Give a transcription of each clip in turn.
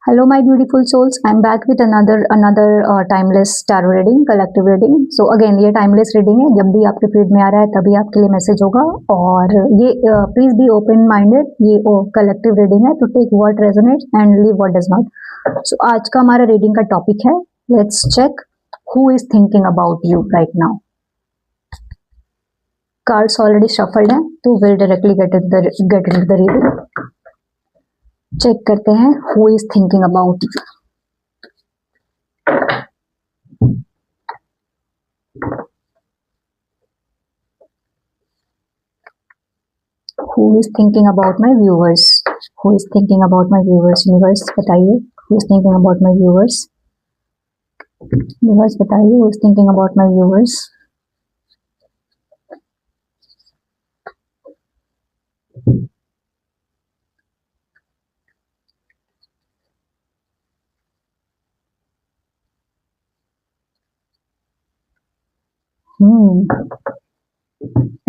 Hello, my beautiful souls. I'm back with another timeless tarot reading, collective reading. So again, ये timeless reading है. जब भी आपके feed में आ रहा है तभी आपके लिए मैसेज होगा और ये प्लीज बी ओपन माइंडेड. ये collective reading है, तो take what resonates and leave what does not. So आज का हमारा reading का टॉपिक है. Let's check who is thinking about you right now. Cards already shuffled हैं, तो we'll directly get into the reading. Check करते हैं who is thinking about you. Who is thinking about my viewers. Who is thinking about my viewers. Universe बताइए who is thinking about my viewers. Universe बताइए who is thinking about my viewers.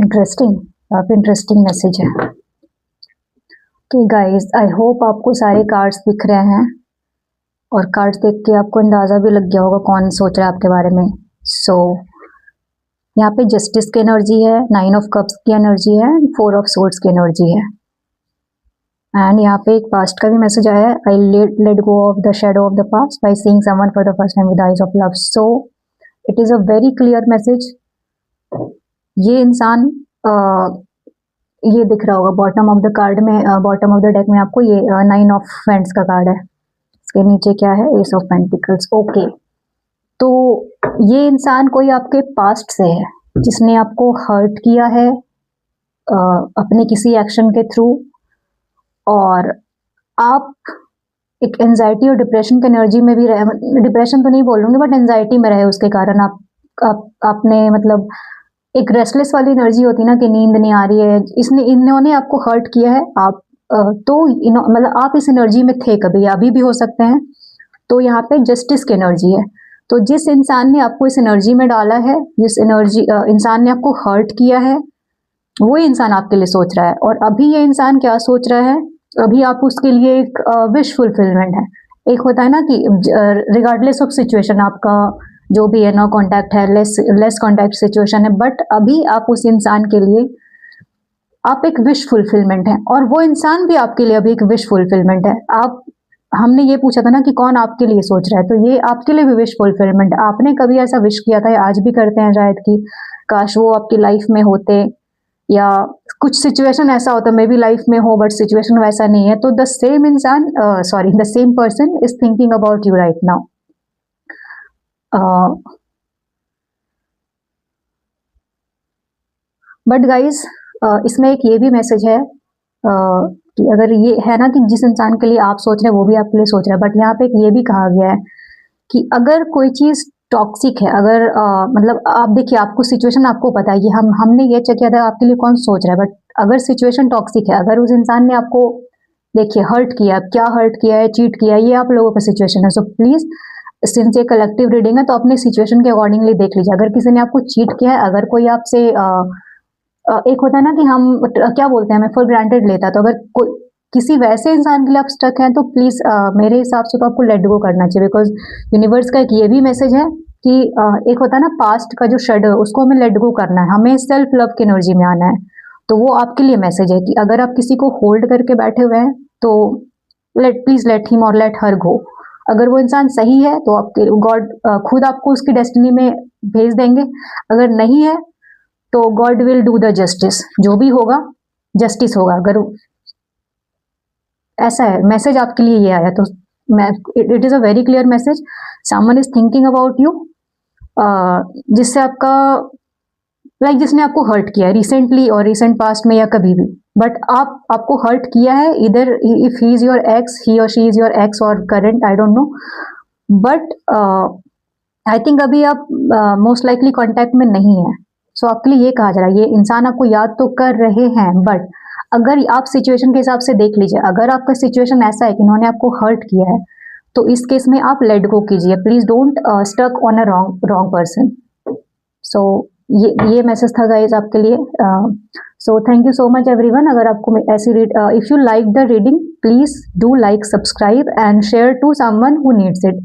Interesting, काफी interesting message है. Okay guys, I hope आपको सारे cards दिख रहे हैं और कार्ड्स देख के आपको अंदाजा भी लग गया होगा कौन सोच रहा है आपके बारे में. सो यहाँ पे जस्टिस की एनर्जी है, 9 ऑफ कप्स की एनर्जी है, 4 ऑफ सोर्ड्स की एनर्जी है. एंड यहाँ पे एक पास्ट का भी मैसेज आया है. I let go of the shadow of the passed by seeing someone for the first time with eyes of love. So it is a very clear message. ये इंसान ये दिख रहा होगा बॉटम ऑफ द कार्ड में, bottom of the deck में आपको ये 9 ऑफ फ्रेंड्स का कार्ड है. इसके नीचे क्या है, एस ऑफ पेंटिकल्स. ओके, तो ये इंसान कोई आपके पास्ट से है जिसने आपको हर्ट किया है अपने किसी एक्शन के थ्रू, और आप एक एंजाइटी और डिप्रेशन की एनर्जी में भी रहे. डिप्रेशन तो नहीं बोलूँगी बट एंजाइटी में रहे. उसके कारण आपने मतलब एक रेस्टलेस वाली एनर्जी होती है ना कि नींद नहीं आ रही है. इन्होंने आपको हर्ट किया है. आप तो मतलब आप इस एनर्जी में थे कभी, अभी भी हो सकते हैं. तो यहाँ पे जस्टिस की एनर्जी है. तो जिस इंसान ने आपको इस एनर्जी में डाला है, जिस इंसान ने आपको हर्ट किया है, वो इंसान आपके लिए सोच रहा है. और अभी ये इंसान क्या सोच रहा है, अभी आप उसके लिए एक विश फुलफिलमेंट है. एक होता है ना कि रिगार्डलेस ऑफ सिचुएशन, आपका जो भी है नो कांटेक्ट है, लेस कांटेक्ट सिचुएशन है, बट अभी आप उस इंसान के लिए आप एक विश फुलफिलमेंट है और वो इंसान भी आपके लिए अभी एक विश फुलफिलमेंट है. हमने ये पूछा था ना कि कौन आपके लिए सोच रहा है, तो ये आपके लिए भी विश फुलफिलमेंट. आपने कभी ऐसा विश किया था या आज भी करते हैं शायद कि काश वो आपकी लाइफ में होते, या कुछ सिचुएशन ऐसा होता मे बी लाइफ में हो बट सिचुएशन वैसा नहीं है. तो द सेम इंसान the same person is thinking about you right now. But guys इसमें एक ये भी मैसेज है कि अगर ये है ना कि जिस इंसान के लिए आप सोच रहे हैं वो भी आपके लिए सोच रहा है, बट यहाँ पे एक ये भी कहा गया है कि अगर कोई चीज टॉक्सिक है, अगर मतलब आप देखिए, आपको सिचुएशन आपको पता है कि हमने ये चेक किया था आपके लिए कौन सोच रहा है, बट अगर सिचुएशन टॉक्सिक है, अगर उस इंसान ने आपको देखिए हर्ट किया, क्या हर्ट किया है, चीट किया है, ये आप लोगों का सिचुएशन है. सो प्लीज, सिंस ये कलेक्टिव रीडिंग है तो अपने सिचुएशन के अकॉर्डिंगली देख लीजिए. अगर किसी ने आपको चीट किया है, अगर कोई आपसे एक होता है ना कि हम क्या बोलते हैं, हमें फॉर ग्रांटेड लेता है, तो अगर कोई किसी वैसे इंसान के लिए आप स्टक हैं तो प्लीज मेरे हिसाब से तो आपको लेट गो करना चाहिए. बिकॉज यूनिवर्स का एक ये भी मैसेज है कि एक होता है ना पास्ट का जो शेडो है उसको हमें लेट गो करना है, हमें सेल्फ लव की एनर्जी में आना है. तो वो आपके लिए मैसेज है कि अगर आप किसी को होल्ड करके बैठे हुए हैं तो प्लीज लेट हिम और लेट हर गो. अगर वो इंसान सही है तो आपके गॉड खुद आपको उसकी डेस्टिनी में भेज देंगे. अगर नहीं है तो God will do the justice. जो भी होगा जस्टिस होगा. अगर ऐसा है मैसेज आपके लिए ये आया तो it is a very clear message. Someone is thinking about you, जिससे आपका जिसने आपको हर्ट किया है रिसेंटली और रिसेंट पास्ट में या कभी भी, बट आपको हर्ट किया है. इधर if he is your ex, he or she is your ex or current, I don't know, but I think अभी आप मोस्ट लाइकली कांटेक्ट में नहीं है. सो आपके लिए ये कहा जा रहा है, ये इंसान आपको याद तो कर रहे हैं, बट अगर आप सिचुएशन के हिसाब से देख लीजिए, अगर आपका सिचुएशन ऐसा है कि इन्होंने आपको हर्ट किया है तो इस केस में आप लेट गो कीजिए. Please don't stuck on a wrong person. So ये मैसेज था गाइज आपके लिए. So thank you so much everyone. अगर आपको ऐसी if you like the reading, please do like, subscribe and share to someone who needs it.